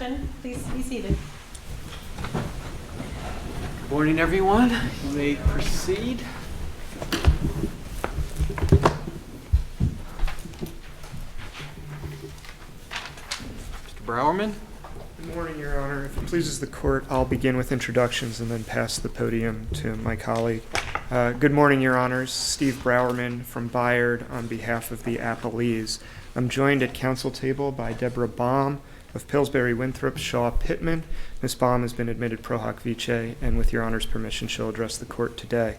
session. Please be seated. Good morning, everyone. You may proceed. Mr. Browerman. Good morning, Your Honor. If it pleases the court, I'll begin with introductions and then pass the podium to my colleague. Good morning, Your Honors. Steve Browerman from Bayard on behalf of the appellees. I'm joined at council table by Deborah Baum of Pillsbury, Winthrop, Shaw, Pittman. Ms. Baum has been admitted pro hoc vice, and with Your Honor's permission, she'll address the court today.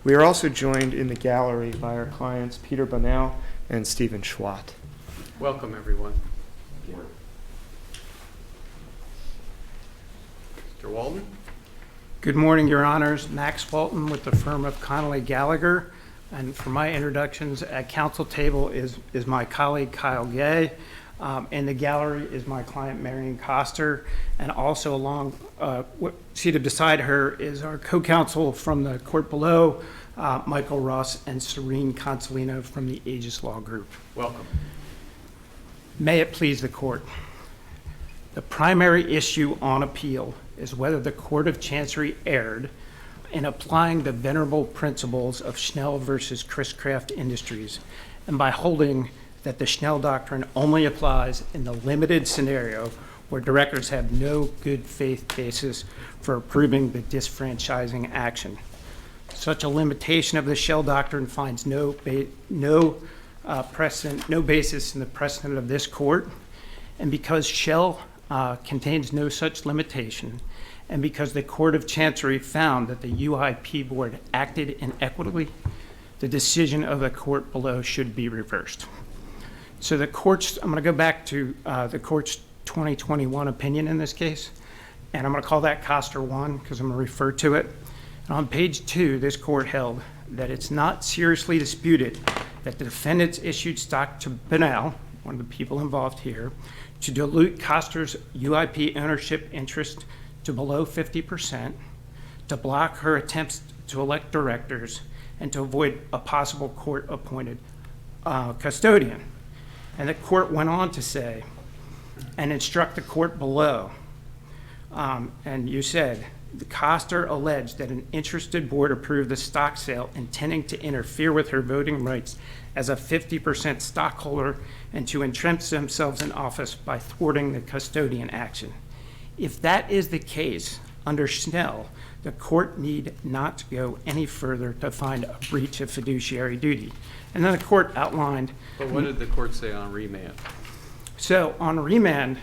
We are also joined in the gallery by our clients Peter Bonnell and Steven Schwat. Welcome, everyone. Mr. Walton. Good morning, Your Honors. Max Walton with the firm of Connolly Gallagher. And for my introductions, at council table is my colleague Kyle Gay. In the gallery is my client Marion Coster. And also along, seated beside her is our co-counsel from the court below, Michael Ross and Serene Consolino from the Aegis Law Group. Welcome. May it please the court. The primary issue on appeal is whether the Court of Chancery erred in applying the venerable principles of Schnell versus Chris-Craft Industries, and by holding that the Schnell doctrine only applies in the limited scenario where directors have no good faith basis for approving the disfranchising action. Such a limitation of the Schnell doctrine finds no basis in the precedent of this court, and because Schnell contains no such limitation, and because the Court of Chancery found that the UIP board acted inequitably, the decision of the court below should be reversed. So the court's, I'm going to go back to the court's 2021 opinion in this case, and I'm going to call that Coster 1 because I'm going to refer to it. And on page 2, this court held that it's not seriously disputed that the defendants issued stock to Bonnell, one of the people involved here, to dilute Coster's UIP ownership interest to below 50%, to block her attempts to elect directors, and to avoid a possible court-appointed custodian. And the court went on to say, and instruct the court below, and you said, the Coster alleged that an interested board approved the stock sale intending to interfere with her voting rights as a 50% stockholder and to entrench themselves in office by thwarting the custodian action. If that is the case, under Schnell, the court need not go any further to find a breach of fiduciary duty. And then the court outlined. But what did the court say on remand? So on remand,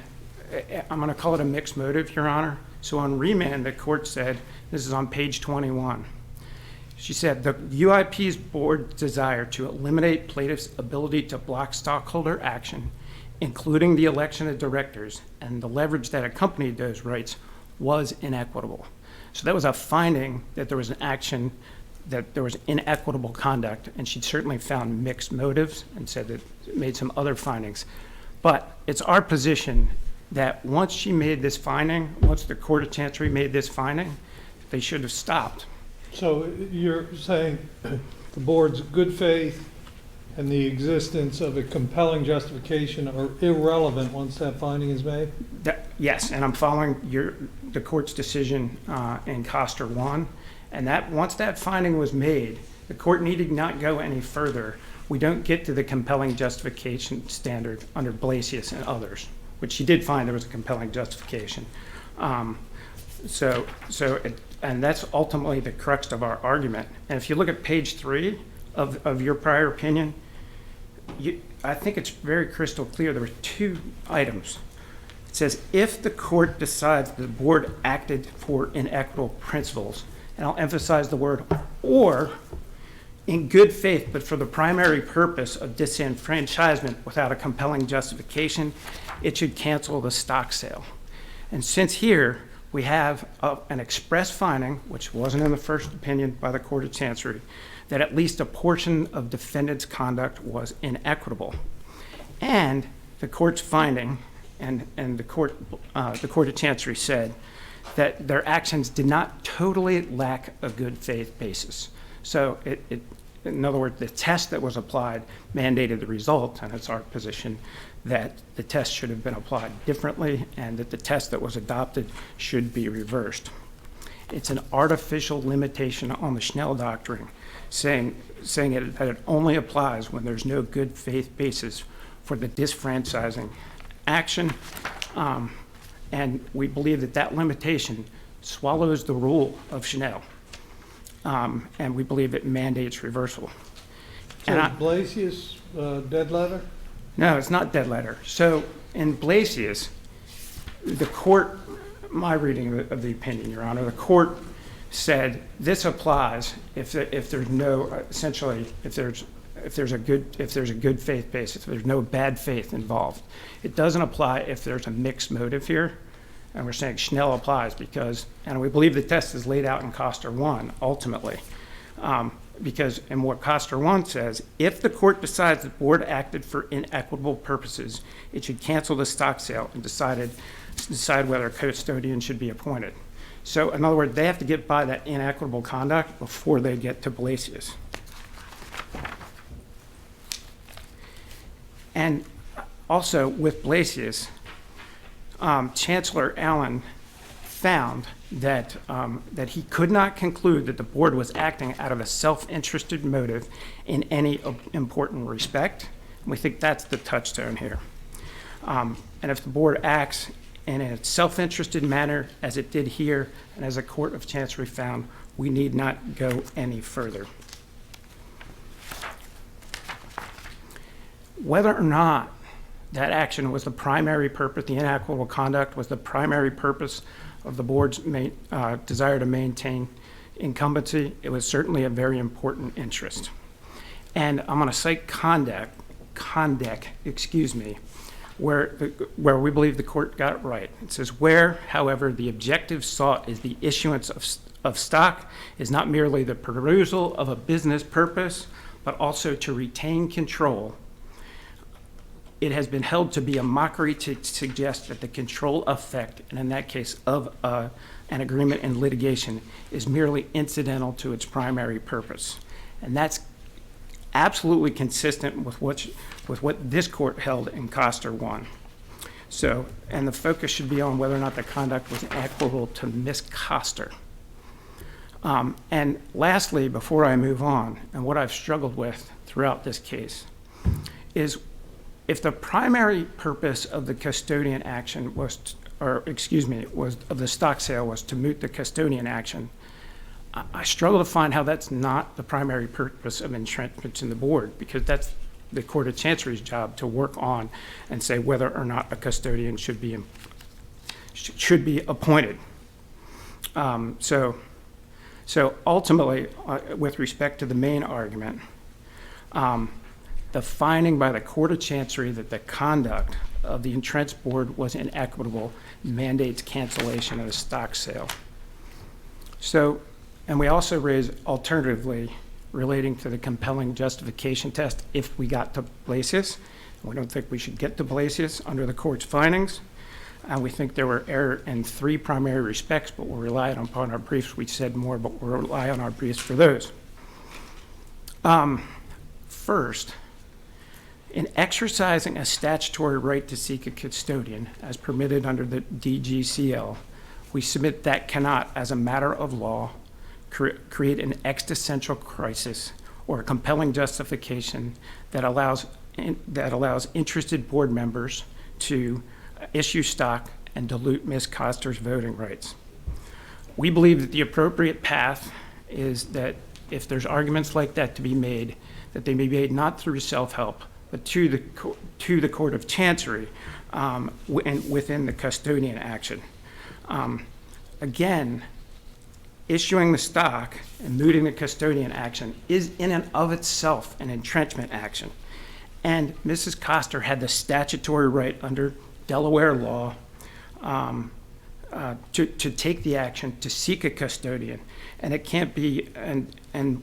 I'm going to call it a mixed motive, Your Honor. So on remand, the court said, this is on page 21. She said, the UIP's board's desire to eliminate plaintiff's ability to block stockholder action, including the election of directors and the leverage that accompanied those rights, was inequitable. So that was a finding that there was an action, that there was inequitable conduct, and she certainly found mixed motives and said that it made some other findings. But it's our position that once she made this finding, once the Court of Chancery made this finding, they should have stopped. So you're saying the board's good faith and the existence of a compelling justification are irrelevant once that finding is made? Yes, and I'm following the court's decision in Coster 1, and that once that finding was made, the court needed not go any further. We don't get to the compelling justification standard under Blasius and others, which she did find there was a compelling justification. And that's ultimately the crux of our argument. And if you look at page 3 of your prior opinion, I think it's very crystal clear. There were 2 items. It says, if the court decides the board acted for inequitable principles, and I'll emphasize the word or, in good faith, but for the primary purpose of disenfranchisement without a compelling justification, it should cancel the stock sale. And since here we have an express finding, which wasn't in the first opinion by the Court of Chancery, that at least a portion of defendant's conduct was inequitable. And the court's finding, and the Court of Chancery said that their actions did not totally lack a good faith basis. So in other words, the test that was applied mandated the result, and it's our position that the test should have been applied differently and that the test that was adopted should be reversed. It's an artificial limitation on the Schnell doctrine, saying that it only applies when there's no good faith basis for the disfranchising action. And we believe that that limitation swallows the rule of Schnell. And we believe it mandates reversal. So is Blasius dead letter? No, it's not dead letter. So in Blasius, the court, my reading of the opinion, Your Honor, the court said this applies if there's no, essentially, if there's a good faith basis, if there's no bad faith involved. It doesn't apply if there's a mixed motive here. And we're saying Schnell applies because, and we believe the test is laid out in Coster 1 ultimately. Because in what Coster 1 says, if the court decides the board acted for inequitable purposes, it should cancel the stock sale and decide whether a custodian should be appointed. So in other words, they have to get by that inequitable conduct before they get to Blasius. And also with Blasius, Chancellor Allen found that he could not conclude that the board was acting out of a self-interested motive in any important respect. We think that's the touchstone here. And if the board acts in a self-interested manner, as it did here, and as a court of chancery found, we need not go any further. Whether or not that action was the primary purpose, the inequitable conduct was the primary purpose of the board's desire to maintain incumbency, it was certainly a very important interest. And I'm going to cite Condec, where we believe the court got it right. It says, where, however, the objective sought is the issuance of stock is not merely the perusal of a business purpose, but also to retain control. It has been held to be a mockery to suggest that the control effect, and in that case of an agreement in litigation, is merely incidental to its primary purpose. And that's absolutely consistent with what this court held in Coster 1. So, and the focus should be on whether or not the conduct was equitable to Ms. Coster. And lastly, before I move on, and what I've struggled with throughout this case, is if the primary purpose of the custodian action was of the stock sale was to moot the custodian action, I struggle to find how that's not the primary purpose of entrenchment in the board, because that's the Court of Chancery's job to work on and say whether or not a custodian should be appointed. So ultimately, with respect to the main argument, the finding by the Court of Chancery that the conduct of the entrenched board was inequitable mandates cancellation of the stock sale. So, and we also raise alternatively relating to the compelling justification test if we got to Blasius. We don't think we should get to Blasius under the court's findings. And we think there were error in 3 primary respects, but we'll rely upon our briefs. We said more, but we'll rely on our briefs for those. First, in exercising a statutory right to seek a custodian as permitted under the DGCL, we submit that cannot, as a matter of law, create an existential crisis or a compelling justification that allows interested board members to issue stock and dilute Ms. Coster's voting rights. We believe that the appropriate path is that if there's arguments like that to be made, that they may be made not through self-help, but to the Court of Chancery within the custodian action. Again, issuing the stock and mooting the custodian action is in and of itself an entrenchment action. And Mrs. Coster had the statutory right under Delaware law to take the action to seek a custodian. And it can't be, and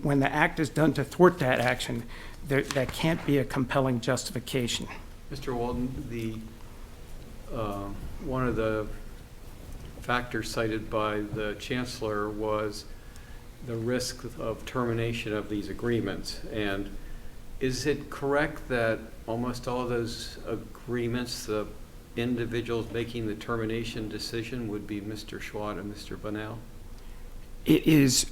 when the act is done to thwart that action, that can't be a compelling justification. Mr. Walton, one of the factors cited by the chancellor was the risk of termination of these agreements. And is it correct that almost all of those agreements, the individuals making the termination decision would be Mr. Schwat and Mr. Bunnell? It is,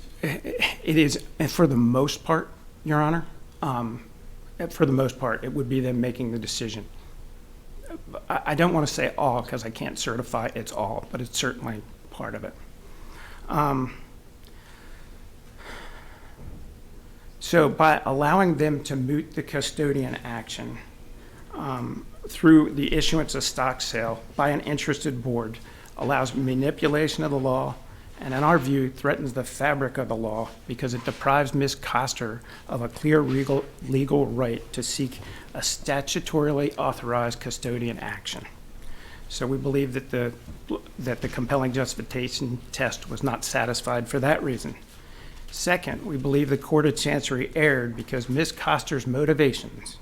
for the most part, Your Honor, for the most part, it would be them making the decision. I don't want to say all because I can't certify it's all, but it's certainly part of it. So by allowing them to moot the custodian action through the issuance of stock sale by an interested board allows manipulation of the law, and in our view, threatens the fabric of the law because it deprives Ms. Coster of a clear legal right to seek a statutorily authorized custodian action. So we believe that the compelling justification test was not satisfied for that reason. Second, we believe the Court of Chancery erred because Ms. Coster's motivations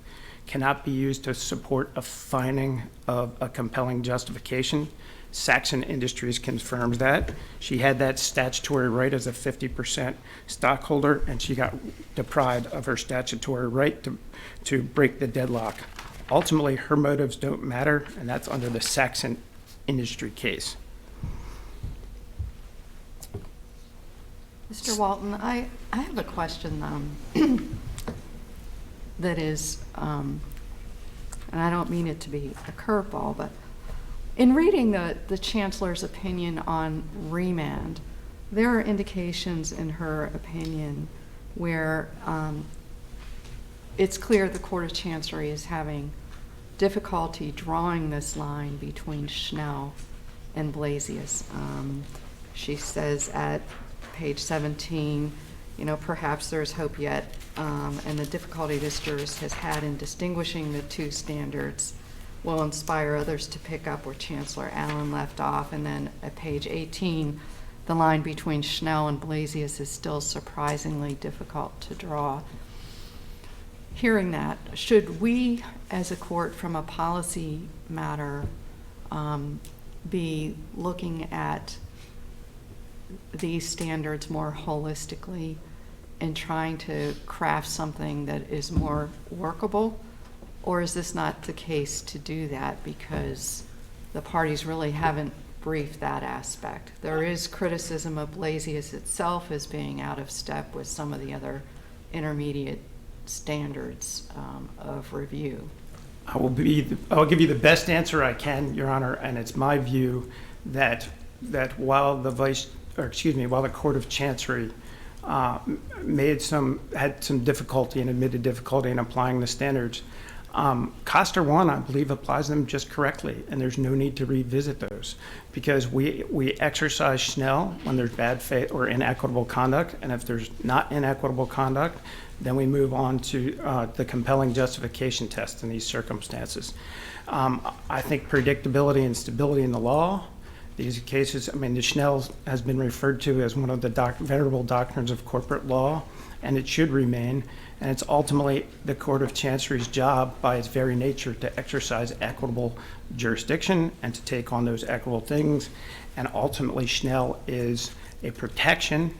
cannot be used to support a finding of a compelling justification. Saxon Industries confirms that. She had that statutory right as a 50% stockholder, and she got deprived of her statutory right to break the deadlock. Ultimately, her motives don't matter, and that's under the Saxon Industry case. Mr. Walton, I have a question that is, and I don't mean it to be a curveball, but in reading the Chancellor's opinion on remand, there are indications in her opinion where it's clear the Court of Chancery is having difficulty drawing this line between Schnell and Blasius. She says at page 17, perhaps there's hope yet, and the difficulty this jurist has had in distinguishing the two standards will inspire others to pick up where Chancellor Allen left off. And then at page 18, the line between Schnell and Blasius is still surprisingly difficult to draw. Hearing that, should we as a court from a policy matter be looking at these standards more holistically and trying to craft something that is more workable? Or is this not the case to do that because the parties really haven't briefed that aspect? There is criticism of Blasius itself as being out of step with some of the other intermediate standards of review. I'll give you the best answer I can, Your Honor, and it's my view that while the Court of Chancery had some difficulty and admitted difficulty in applying the standards, Coster 1, I believe, applies them just correctly, and there's no need to revisit those because we exercise Schnell when there's bad faith or inequitable conduct, and if there's not inequitable conduct, then we move on to the compelling justification test in these circumstances. I think predictability and stability in the law, these cases, the Schnell has been referred to as one of the venerable doctrines of corporate law, and it should remain. And it's ultimately the Court of Chancery's job by its very nature to exercise equitable jurisdiction and to take on those equitable things. And ultimately, Schnell is a protection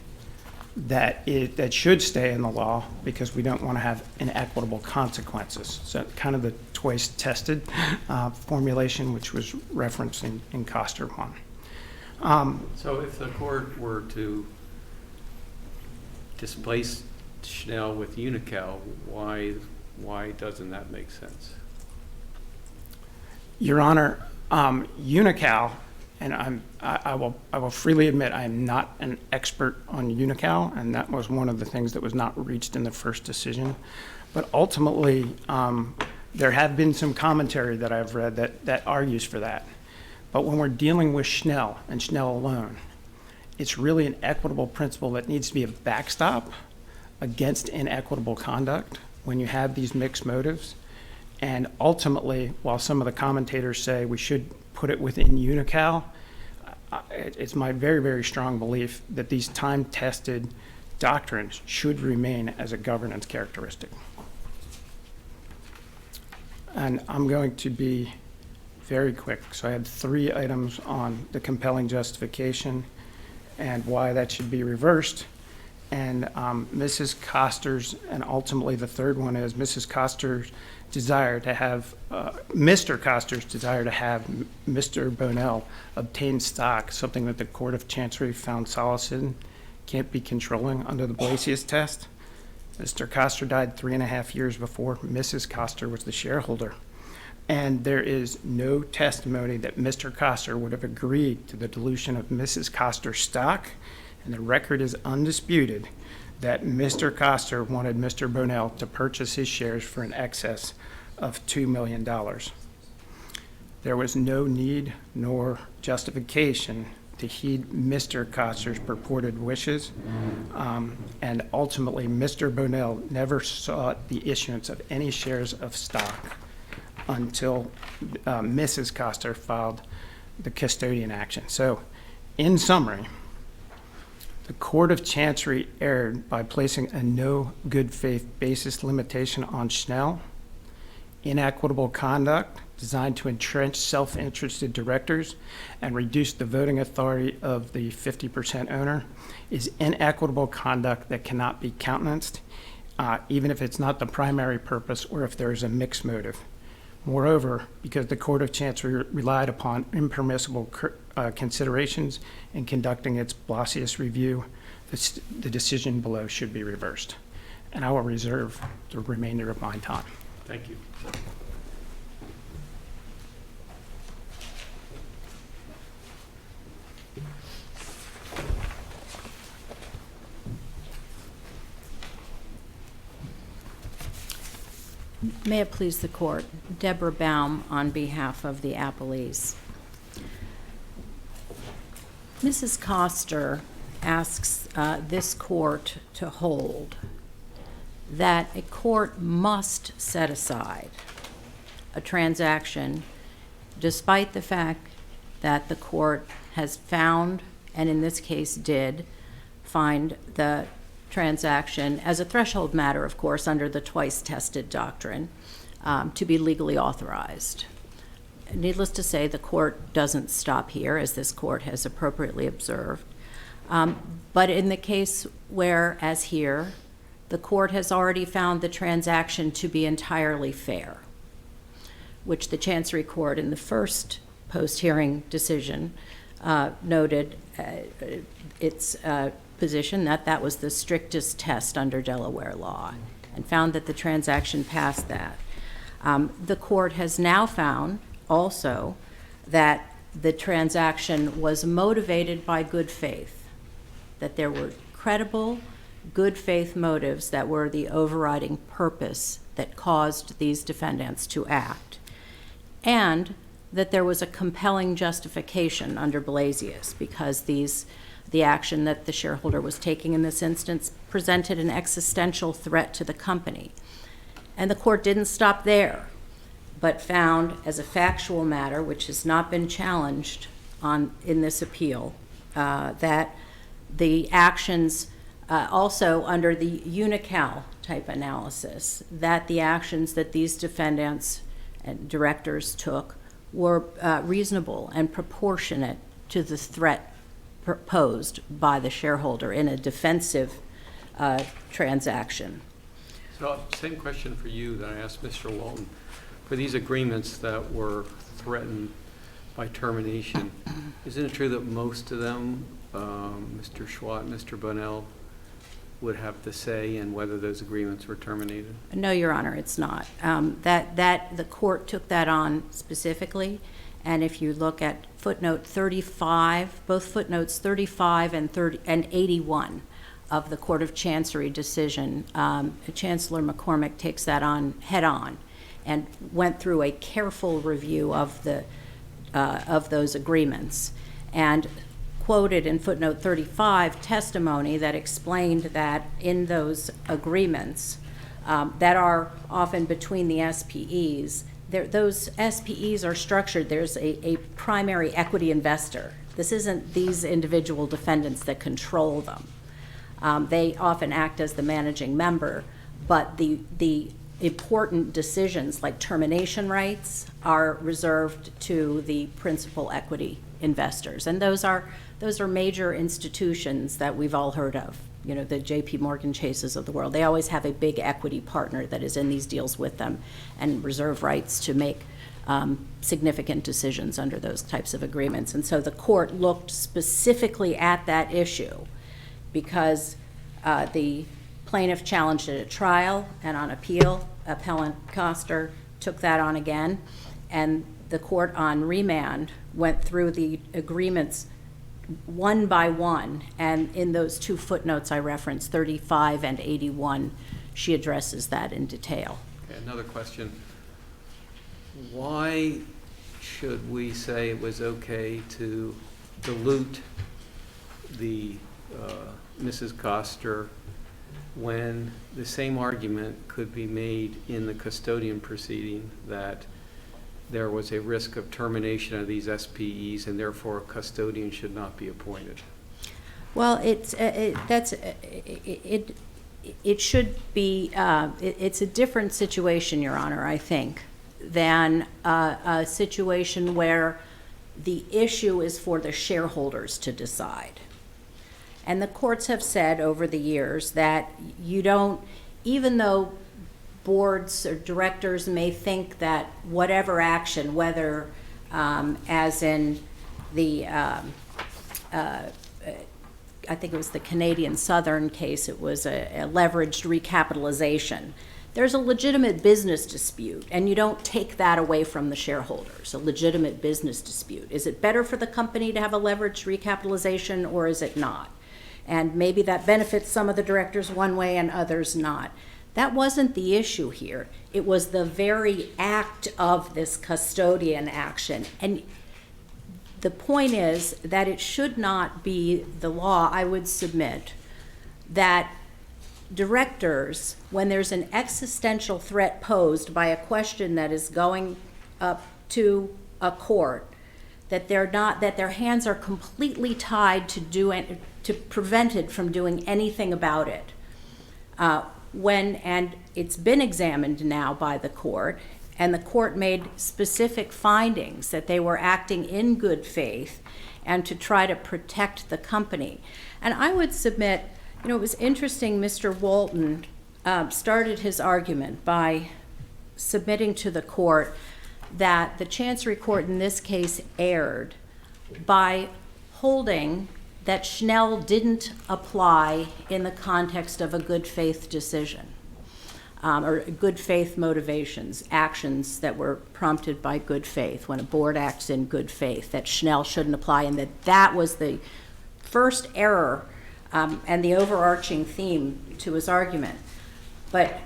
that should stay in the law because we don't want to have inequitable consequences. So kind of the twice tested formulation which was referenced in Coster 1. So if the court were to displace Schnell with Unical, why doesn't that make sense? Your Honor, Unical, and I will freely admit I am not an expert on Unical, and that was one of the things that was not reached in the first decision. But ultimately, there have been some commentary that I've read that argues for that. But when we're dealing with Schnell and Schnell alone, it's really an equitable principle that needs to be a backstop against inequitable conduct when you have these mixed motives. And ultimately, while some of the commentators say we should put it within Unical, it's my very, very strong belief that these time-tested doctrines should remain as a governance characteristic. And I'm going to be very quick. So I had 3 items on the compelling justification and why that should be reversed. and Mrs. Coster's, and ultimately the third one is Mrs. Coster's desire to have, Mr. Coster's desire to have Mr. Bonell obtain stock, something that the Court of Chancery found solace in, can't be controlling under the Blasius test. Mr. Coster died 3.5 years before Mrs. Coster was the shareholder. And there is no testimony that Mr. Coster would have agreed to the dilution of Mrs. Coster's stock, and the record is undisputed that Mr. Coster wanted Mr. Bonell to purchase his shares for an excess of $2 million. There was no need nor justification to heed Mr. Coster's purported wishes, and ultimately Mr. Bonell never sought the issuance of any shares of stock until Mrs. Coster filed the custodian action. So, in summary, the Court of Chancery erred by placing a no good faith basis limitation on Schnell. Inequitable conduct designed to entrench self-interested directors and reduce the voting authority of the 50% owner is inequitable conduct that cannot be countenanced, even if it's not the primary purpose or if there is a mixed motive. Moreover, because the Court of Chancery relied upon impermissible considerations in conducting its Blasius review, the decision below should be reversed. And I will reserve the remainder of my time. Thank you. May it please the court. Deborah Baum on behalf of the appellees. Mrs. Coster asks this court to hold that a court must set aside a transaction despite the fact that the court has found, and in this case did, find the transaction as a threshold matter, of course, under the twice-tested doctrine, to be legally authorized. Needless to say, the court doesn't stop here, as this court has appropriately observed. But in the case where, as here, the court has already found the transaction to be entirely fair, which the Chancery Court in the first post-hearing decision noted its position that that was the strictest test under Delaware law, and found that the transaction passed that. The court has now found also that the transaction was motivated by good faith, that there were credible good faith motives that were the overriding purpose that caused these defendants to act, and that there was a compelling justification under Blasius because the action that the shareholder was taking in this instance presented an existential threat to the company. And the court didn't stop there, but found as a factual matter, which has not been challenged in this appeal, that the actions also under the Unical type analysis, that the actions that these defendants and directors took were reasonable and proportionate to the threat posed by the shareholder in a defensive transaction. So, same question for you that I asked Mr. Walton. For these agreements that were threatened by termination, isn't it true that most of them, Mr. Schwat, Mr. Bonell, would have to say in whether those agreements were terminated? No, Your Honor, it's not. That the court took that on specifically, and if you look at footnote 35, both footnotes 35 and 81 of the Court of Chancery decision, Chancellor McCormick takes that on head on and went through a careful review of those agreements, and quoted in footnote 35 testimony that explained that in those agreements that are often between the SPEs, those SPEs are structured. There's a primary equity investor. This isn't these individual defendants that control them. They often act as the managing member, but the important decisions like termination rights are reserved to the principal equity investors. And those are major institutions that we've all heard of. You know, the JP Morgan Chases of the world. They always have a big equity partner that is in these deals with them and reserve rights to make significant decisions under those types of agreements. And so the court looked specifically at that issue because the plaintiff challenged it at trial, and on appeal, appellant Coster took that on again, and the court on remand went through the agreements one by one, and in those two footnotes I referenced, 35 and 81, she addresses that in detail. Okay, another question. Why should we say it was okay to dilute the Mrs. Coster when the same argument could be made in the custodian proceeding that there was a risk of termination of these SPEs and therefore a custodian should not be appointed? Well, it's a different situation, Your Honor, I think, than a situation where the issue is for the shareholders to decide. And the courts have said over the years that you don't, even though boards or directors may think that whatever action, whether as in the, I think it was the Canadian Southern case, it was a leveraged recapitalization. There's a legitimate business dispute, and you don't take that away from the shareholders, a legitimate business dispute. Is it better for the company to have a leveraged recapitalization, or is it not? And maybe that benefits some of the directors one way and others not. That wasn't the issue here. It was the very act of this custodian action. And the point is that it should not be the law, I would submit, that directors, when there's an existential threat posed by a question that is going up to a court, that their hands are completely tied to prevent it from doing anything about it. And it's been examined now by the court, and the court made specific findings that they were acting in good faith and to try to protect the company. And I would submit, you know, it was interesting, Mr. Walton started his argument by submitting to the court that the Chancery Court in this case erred by holding that Schnell didn't apply in the context of a good faith decision, or good faith motivations, actions that were prompted by good faith, when a board acts in good faith, that Schnell shouldn't apply, and that was the first error and the overarching theme to his argument. But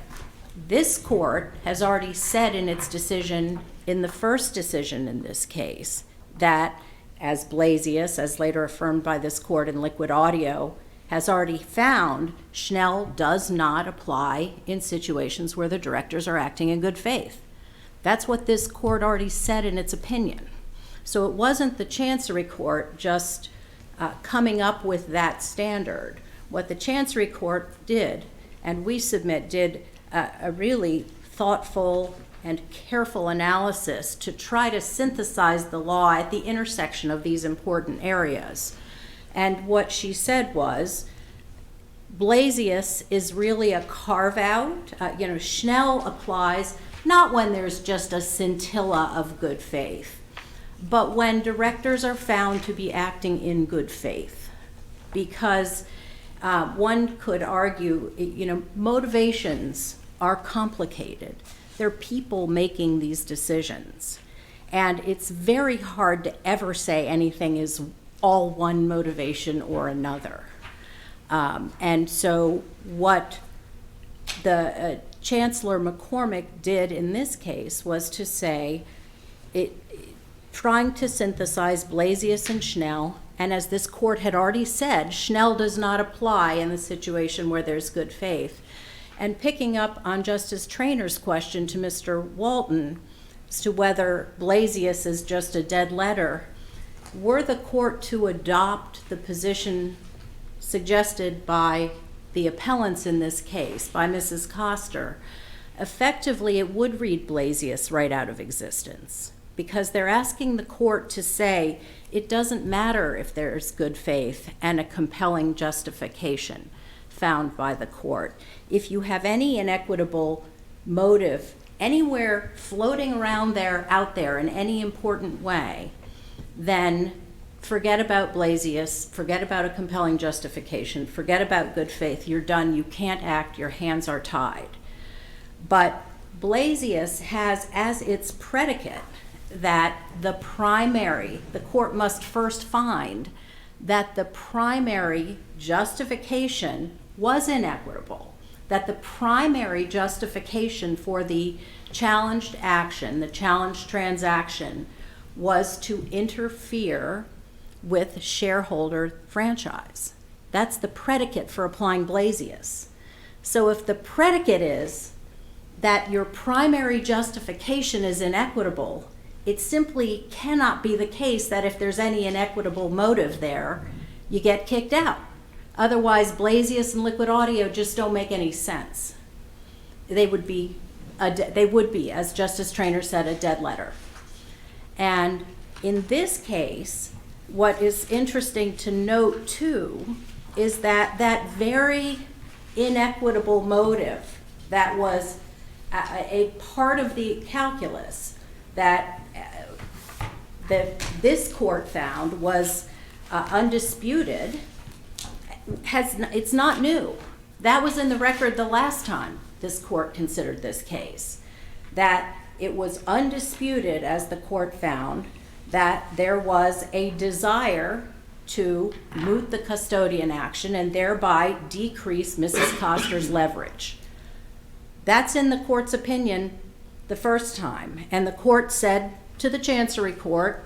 this court has already said in its decision, in the first decision in this case, that as Blasius, as later affirmed by this court in Liquid Audio, has already found, Schnell does not apply in situations where the directors are acting in good faith. That's what this court already said in its opinion. So it wasn't the Chancery Court just coming up with that standard. What the Chancery Court did, and we submit did a really thoughtful and careful analysis to try to synthesize the law at the intersection of these important areas. And what she said was, Blasius is really a carve-out. Schnell applies not when there's just a scintilla of good faith, but when directors are found to be acting in good faith. Because one could argue, motivations are complicated. They're people making these decisions. And it's very hard to ever say anything is all one motivation or another. And so what the Chancellor McCormick did in this case was to say, trying to synthesize Blasius and Schnell, and as this court had already said, Schnell does not apply in the situation where there's good faith. And picking up on Justice Trainor's question to Mr. Walton as to whether Blasius is just a dead letter, were the court to adopt the position suggested by the appellants in this case, by Mrs. Coster, effectively it would read Blasius right out of existence, because they're asking the court to say it doesn't matter if there's good faith and a compelling justification found by the court. If you have any inequitable motive anywhere floating around there, out there in any important way, then forget about Blasius, forget about a compelling justification, forget about good faith. You're done. You can't act. Your hands are tied. But Blasius has as its predicate that the court must first find that the primary justification was inequitable, that the primary justification for the challenged action, the challenged transaction, was to interfere with shareholder franchise. That's the predicate for applying Blasius. So if the predicate is that your primary justification is inequitable, it simply cannot be the case that if there's any inequitable motive there, you get kicked out. Otherwise, Blasius and liquid audio just don't make any sense. They would be, as Justice Traynor said, a dead letter. And in this case, what is interesting to note too is that that very inequitable motive that was a part of the calculus that this court found was undisputed, it's not new. That was in the record the last time this court considered this case, that it was undisputed, as the court found, that there was a desire to moot the custodian action and thereby decrease Mrs. Coster's leverage. That's in the court's opinion the first time. And the court said to the Chancery Court,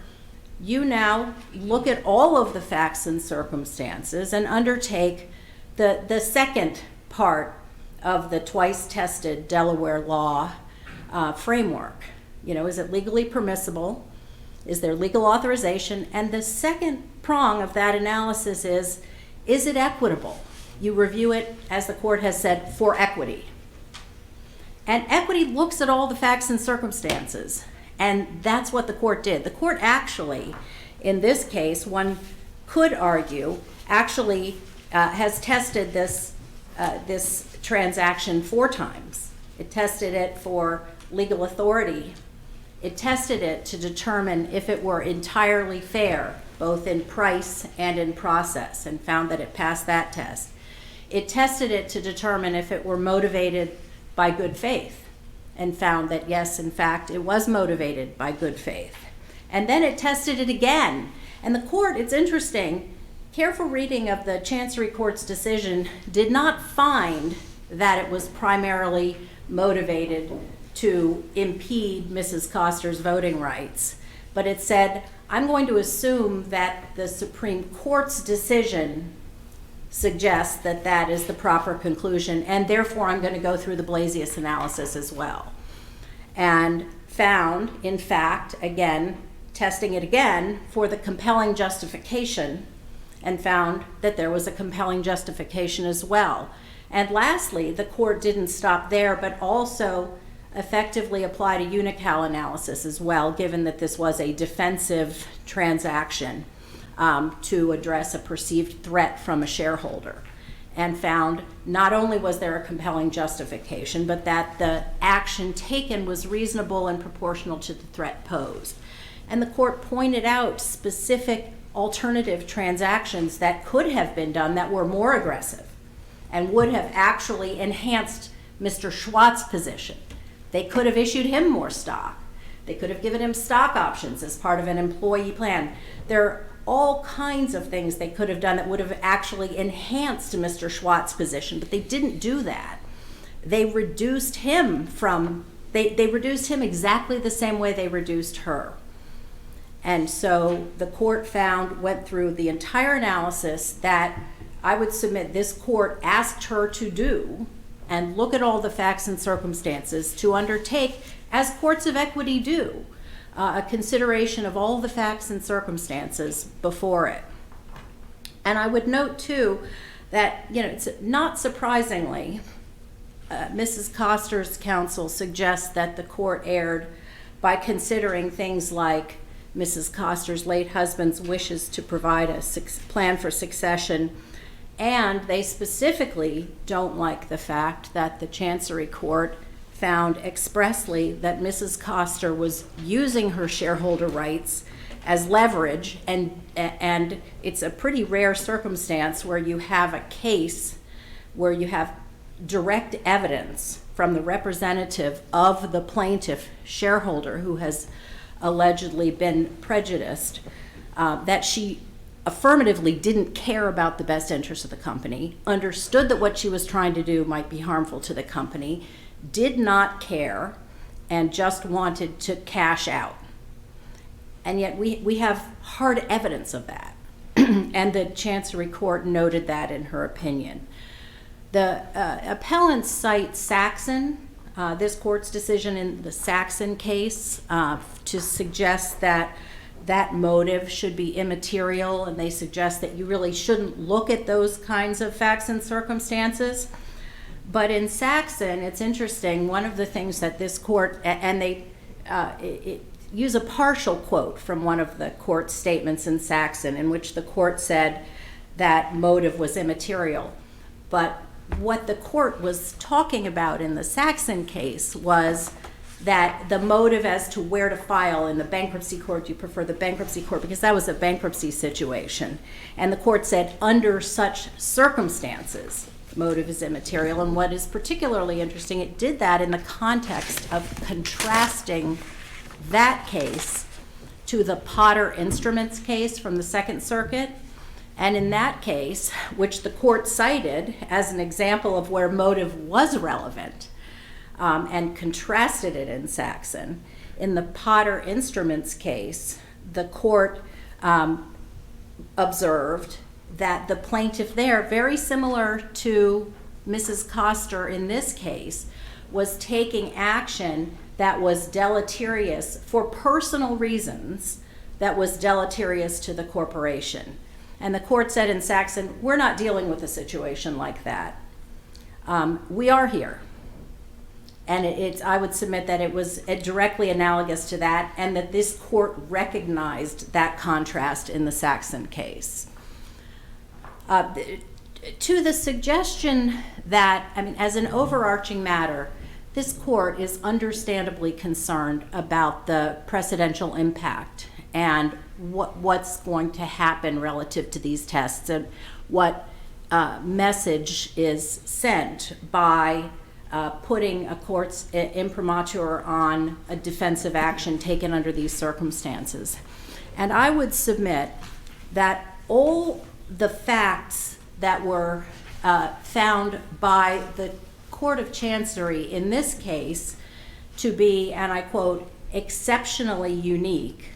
you now look at all of the facts and circumstances and undertake the second part of the twice-tested Delaware law framework. You know, is it legally permissible? Is there legal authorization? And the second prong of that analysis is it equitable? You review it, as the court has said, for equity. And equity looks at all the facts and circumstances, and that's what the court did. The court actually, in this case, one could argue, actually has tested this transaction 4 times. It tested it for legal authority. It tested it to determine if it were entirely fair, both in price and in process, and found that it passed that test. It tested it to determine if it were motivated by good faith, and found that yes, in fact, it was motivated by good faith. And then it tested it again. And the court, it's interesting, careful reading of the Chancery Court's decision did not find that it was primarily motivated to impede Mrs. Coster's voting rights, but it said, I'm going to assume that the Supreme Court's decision suggests that that is the proper conclusion, and therefore I'm going to go through the Blasius analysis as well. And found, in fact, again, testing it again for the compelling justification, and found that there was a compelling justification as well. And lastly, the court didn't stop there, but also effectively applied a unical analysis as well, given that this was a defensive transaction to address a perceived threat from a shareholder, and found not only was there a compelling justification, but that the action taken was reasonable and proportional to the threat posed. And the court pointed out specific alternative transactions that could have been done that were more aggressive and would have actually enhanced Mr. Schwat's position. They could have issued him more stock. They could have given him stock options as part of an employee plan. There are all kinds of things they could have done that would have actually enhanced Mr. Schwat's position, but they didn't do that. They reduced him they reduced him exactly the same way they reduced her. And so the court went through the entire analysis that I would submit this court asked her to do, and look at all the facts and circumstances to undertake, as courts of equity do, a consideration of all the facts and circumstances before it. And I would note too that, it's not surprisingly, Mrs. Coster's counsel suggests that the court erred by considering things like Mrs. Coster's late husband's wishes to provide a plan for succession, and they specifically don't like the fact that the Chancery Court found expressly that Mrs. Coster was using her shareholder rights as leverage, and it's a pretty rare circumstance where you have a case where you have direct evidence from the representative of the plaintiff shareholder who has allegedly been prejudiced, that she affirmatively didn't care about the best interest of the company, understood that what she was trying to do might be harmful to the company, did not care, and just wanted to cash out. And yet we have hard evidence of that. And the Chancery Court noted that in her opinion. The appellants cite Saxon, this court's decision in the Saxon case, to suggest that that motive should be immaterial, and they suggest that you really shouldn't look at those kinds of facts and circumstances. But in Saxon, it's interesting, one of the things that this court, and they use a partial quote from one of the court's statements in Saxon, in which the court said that motive was immaterial. But what the court was talking about in the Saxon case was that the motive as to where to file in the bankruptcy court, you prefer the bankruptcy court because that was a bankruptcy situation. And the court said under such circumstances, motive is immaterial. And what is particularly interesting, it did that in the context of contrasting that case to the Potter Instruments case from the Second Circuit. And in that case, which the court cited as an example of where motive was relevant, and contrasted it in Saxon, in the Potter Instruments case, the court observed that the plaintiff there, very similar to Mrs. Coster in this case, was taking action that was deleterious for personal reasons, that was deleterious to the corporation. And the court said in Saxon, we're not dealing with a situation like that. We are here. And I would submit that it was directly analogous to that, and that this court recognized that contrast in the Saxon case. To the suggestion that, as an overarching matter, this court is understandably concerned about the precedential impact and what's going to happen relative to these tests, and what message is sent by putting a court's imprimatur on a defensive action taken under these circumstances. And I would submit that all the facts that were found by the Court of Chancery in this case to be, and I quote, exceptionally unique.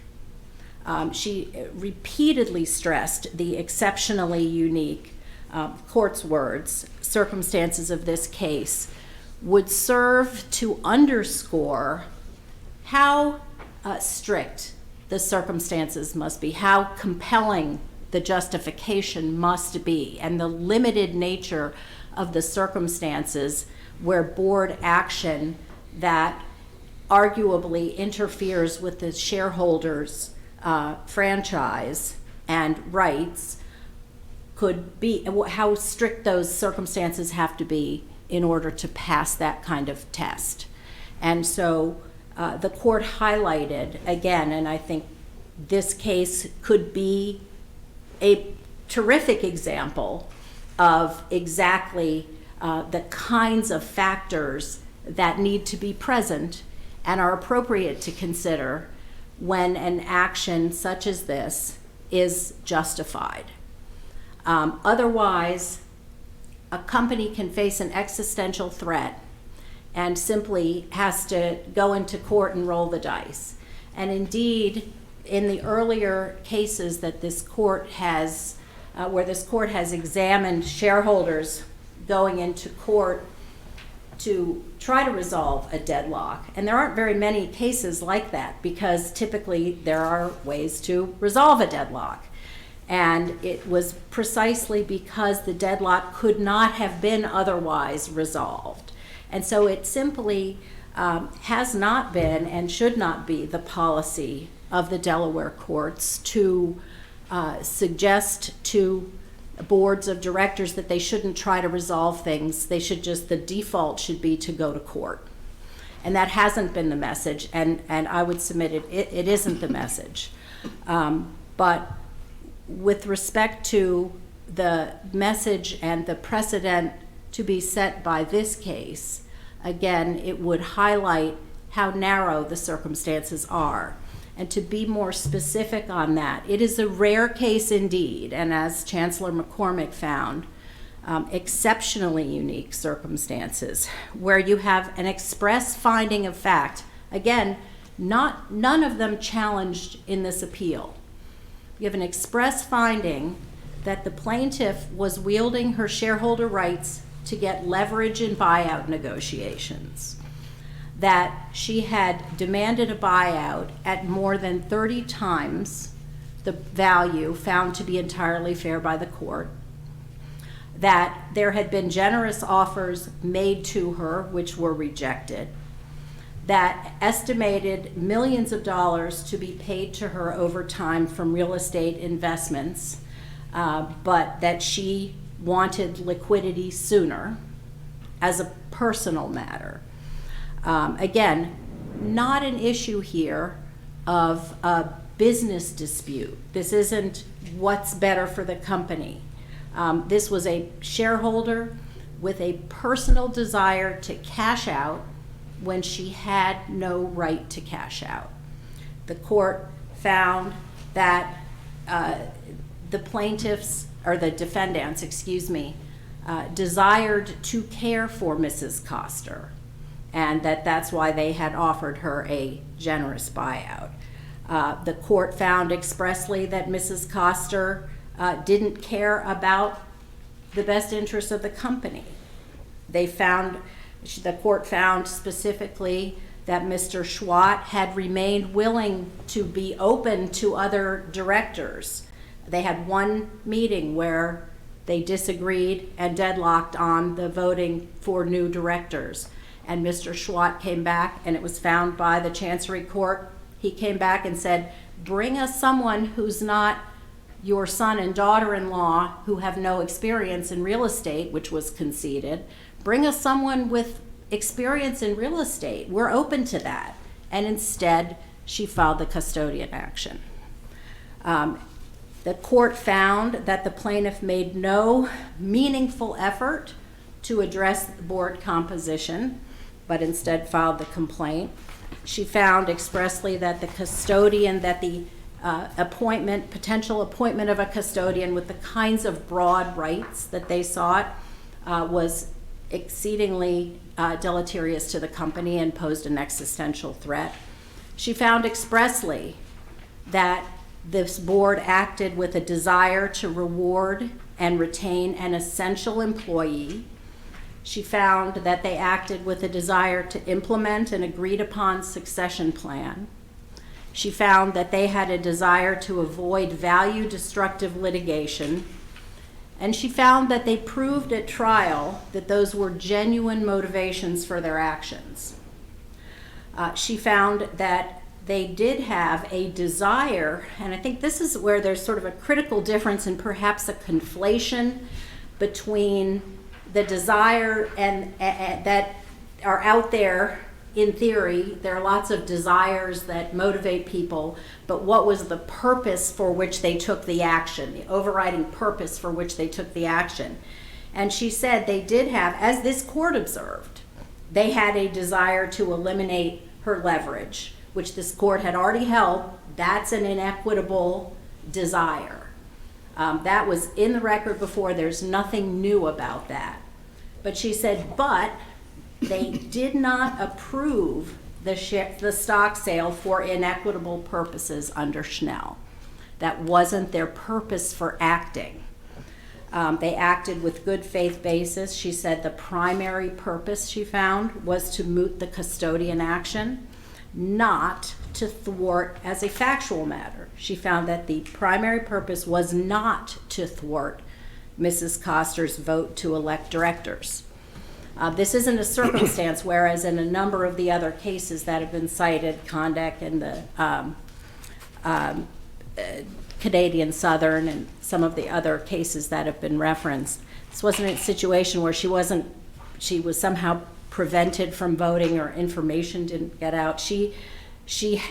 She repeatedly stressed the exceptionally unique, court's words, circumstances of this case, would serve to underscore how strict the circumstances must be, how compelling the justification must be, and the limited nature of the circumstances where board action that arguably interferes with the shareholders' franchise and rights could be, how strict those circumstances have to be in order to pass that kind of test. And so the court highlighted, again, and I think this case could be a terrific example of exactly the kinds of factors that need to be present and are appropriate to consider when an action such as this is justified. Otherwise, a company can face an existential threat and simply has to go into court and roll the dice. And indeed, in the earlier cases that this court has, where this court has examined shareholders going into court to try to resolve a deadlock, and there aren't very many cases like that because typically there are ways to resolve a deadlock. And it was precisely because the deadlock could not have been otherwise resolved. And so it simply has not been and should not be the policy of the Delaware courts to suggest to boards of directors that they shouldn't try to resolve things. They should just, the default should be to go to court. And that hasn't been the message, and I would submit it isn't the message. But with respect to the message and the precedent to be set by this case, again, it would highlight how narrow the circumstances are. And to be more specific on that, it is a rare case indeed, and as Chancellor McCormick found, exceptionally unique circumstances where you have an express finding of fact. Again, none of them challenged in this appeal. You have an express finding that the plaintiff was wielding her shareholder rights to get leverage in buyout negotiations, that she had demanded a buyout at more than 30 times the value found to be entirely fair by the court, that there had been generous offers made to her which were rejected, that estimated millions of dollars to be paid to her over time from real estate investments, but that she wanted liquidity sooner as a personal matter. Again, not an issue here of a business dispute. This isn't what's better for the company. This was a shareholder with a personal desire to cash out when she had no right to cash out. The court found that the plaintiffs, or the defendants, desired to care for Mrs. Coster, and that's why they had offered her a generous buyout. The court found expressly that Mrs. Coster didn't care about the best interests of the company. The court found specifically that Mr. Schwat had remained willing to be open to other directors. They had one meeting where they disagreed and deadlocked on the voting for new directors. And Mr. Schwat came back, and it was found by the Chancery Court. He came back and said, bring us someone who's not your son and daughter-in-law who have no experience in real estate, which was conceded. Bring us someone with experience in real estate. We're open to that. And instead, she filed the custodian action. The court found that the plaintiff made no meaningful effort to address the board composition, but instead filed the complaint. She found expressly that the custodian, that the potential appointment of a custodian with the kinds of broad rights that they sought was exceedingly deleterious to the company and posed an existential threat. She found expressly that this board acted with a desire to reward and retain an essential employee. She found that they acted with a desire to implement an agreed upon succession plan. She found that they had a desire to avoid value destructive litigation. And she found that they proved at trial that those were genuine motivations for their actions. She found that they did have a desire, and I think this is where there's sort of a critical difference and perhaps a conflation between the desire and that are out there in theory. There are lots of desires that motivate people, but what was the purpose for which they took the action, the overriding purpose for which they took the action? And she said they did have, as this court observed, they had a desire to eliminate her leverage, which this court had already held. That's an inequitable desire. That was in the record before. There's nothing new about that. But she said, but they did not approve the stock sale for inequitable purposes under Schnell. That wasn't their purpose for acting. They acted with good faith basis. She said the primary purpose she found was to moot the custodian action, not to thwart as a factual matter. She found that the primary purpose was not to thwart Mrs. Coster's vote to elect directors. This isn't a circumstance, whereas in a number of the other cases that have been cited, Conduct and the Canadian Southern and some of the other cases that have been referenced, this wasn't a situation where she was somehow prevented from voting or information didn't get out. She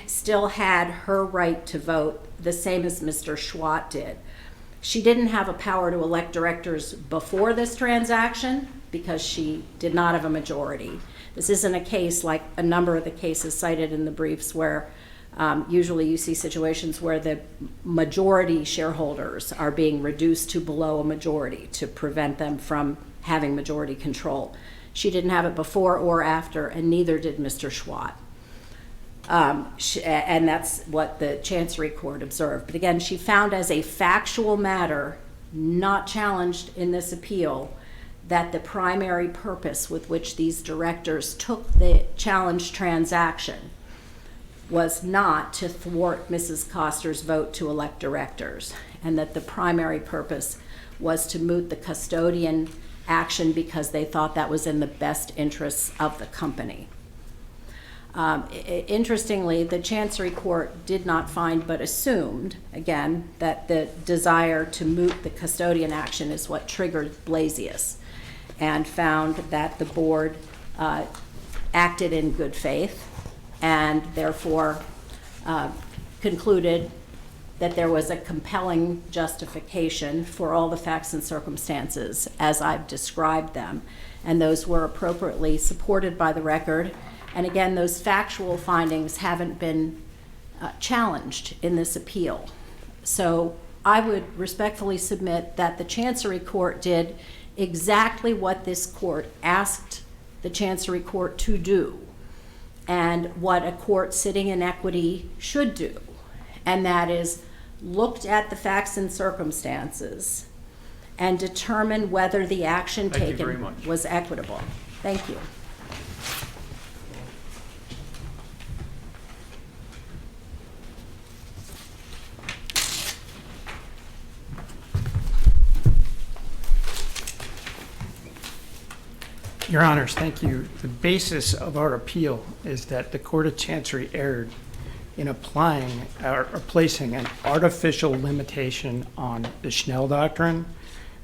still had her right to vote, the same as Mr. Schwat did. She didn't have a power to elect directors before this transaction because she did not have a majority. This isn't a case like a number of the cases cited in the briefs where usually you see situations where the majority shareholders are being reduced to below a majority to prevent them from having majority control. She didn't have it before or after, and neither did Mr. Schwat. And that's what the Chancery Court observed. But again, she found as a factual matter, not challenged in this appeal, that the primary purpose with which these directors took the challenged transaction was not to thwart Mrs. Coster's vote to elect directors, and that the primary purpose was to moot the custodian action because they thought that was in the best interests of the company. Interestingly, the Chancery Court did not find but assumed, again, that the desire to moot the custodian action is what triggered Blasius, and found that the board acted in good faith and therefore concluded that there was a compelling justification for all the facts and circumstances as I've described them, and those were appropriately supported by the record. And again, those factual findings haven't been challenged in this appeal. So I would respectfully submit that the Chancery Court did exactly what this court asked the Chancery Court to do, and what a court sitting in equity should do, and that is looked at the facts and circumstances and determined whether the action taken was equitable. Thank you. Your Honors, thank you. The basis of our appeal is that the Court of Chancery erred in applying or placing an artificial limitation on the Schnell Doctrine,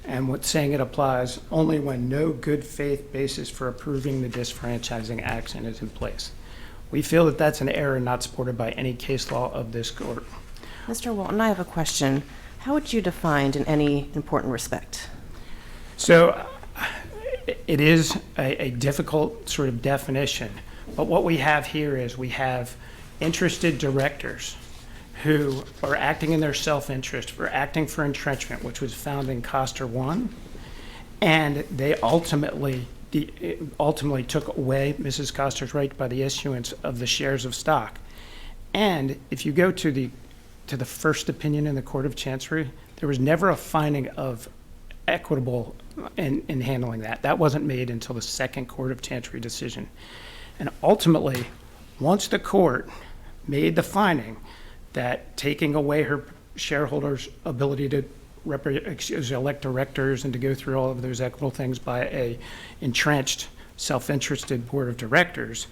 and saying it applies only when no good faith basis for approving the disfranchising action is in place. We feel that that's an error not supported by any case law of this court. Mr. Walton, I have a question. How would you define in any important respect? So it is a difficult sort of definition, but what we have here is we have interested directors who are acting in their self-interest, were acting for entrenchment, which was found in Coster 1, and they ultimately took away Mrs. Coster's right by the issuance of the shares of stock. And if you go to the first opinion in the Court of Chancery, there was never a finding of equitable in handling that. That wasn't made until the second Court of Chancery decision. And ultimately, once the court made the finding that taking away her shareholders' ability to elect directors and to go through all of those equitable things by a entrenched, self-interested board of directors,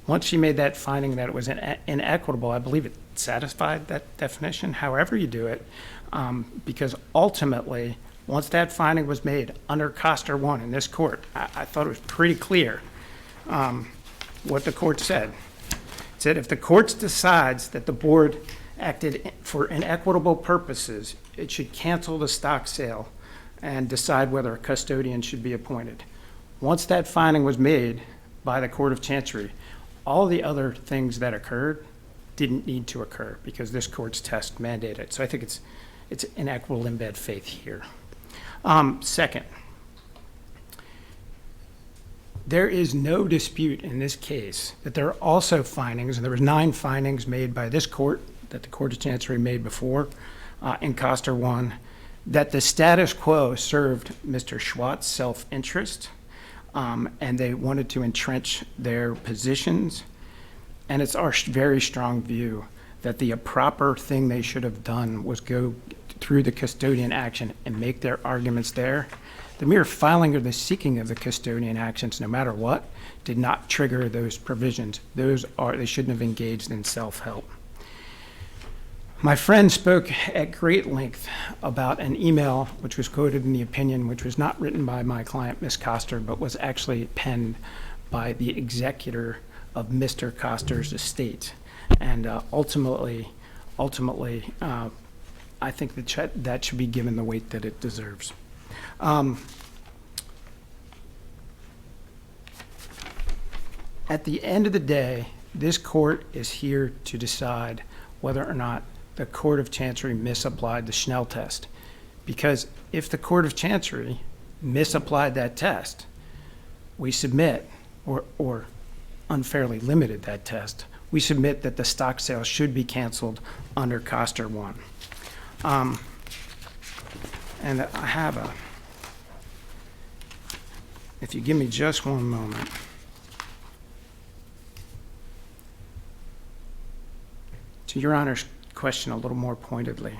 once she made that finding that it was inequitable, I believe it satisfied that definition, however you do it, because ultimately, once that finding was made under Coster 1 in this court, I thought it was pretty clear what the court said. It said if the court decides that the board acted for inequitable purposes, it should cancel the stock sale and decide whether a custodian should be appointed. Once that finding was made by the Court of Chancery, all the other things that occurred didn't need to occur because this court's test mandated it. So I think it's inequitable in bad faith here. Second, there is no dispute in this case that there are also findings, and there was 9 findings made by this court that the Court of Chancery made before in Coster 1, that the status quo served Mr. Schwat's self-interest, and they wanted to entrench their positions. And it's our very strong view that the proper thing they should have done was go through the custodian action and make their arguments there. The mere filing or the seeking of the custodian actions, no matter what, did not trigger those provisions. They shouldn't have engaged in self-help. My friend spoke at great length about an email which was quoted in the opinion, which was not written by my client, Ms. Coster, but was actually penned by the executor of Mr. Coster's estate. And ultimately, I think that should be given the weight that it deserves. At the end of the day, this court is here to decide whether or not the Court of Chancery misapplied the Schnell test. Because if the Court of Chancery misapplied that test, we submit, or unfairly limited that test, we submit that the stock sale should be canceled under Coster 1. And I have if you give me just one moment. To Your Honor's question a little more pointedly,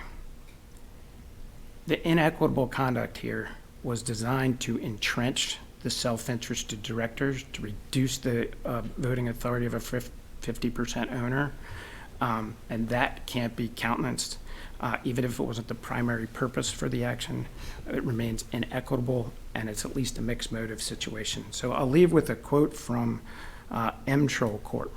the inequitable conduct here was designed to entrench the self-interested directors, to reduce the voting authority of a 50% owner, and that can't be countenanced. Even if it wasn't the primary purpose for the action, it remains inequitable, and it's at least a mixed motive situation. So I'll leave with a quote from M. Troll Court.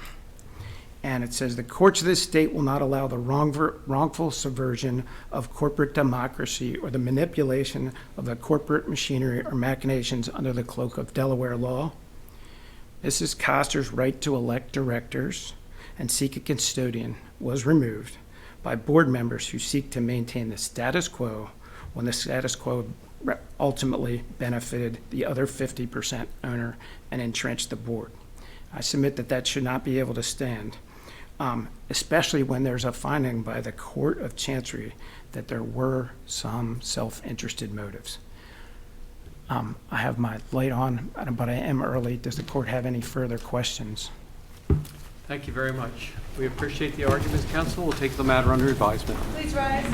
And it says, "The courts of this state will not allow the wrongful subversion of corporate democracy or the manipulation of the corporate machinery or machinations under the cloak of Delaware law. Mrs. Coster's right to elect directors and seek a custodian was removed by board members who seek to maintain the status quo when the status quo ultimately benefited the other 50% owner and entrenched the board." I submit that that should not be able to stand, especially when there's a finding by the Court of Chancery that there were some self-interested motives. I have my light on, but I am early. Does the court have any further questions? Thank you very much. We appreciate the arguments, counsel. We'll take the matter under advisement. Please rise.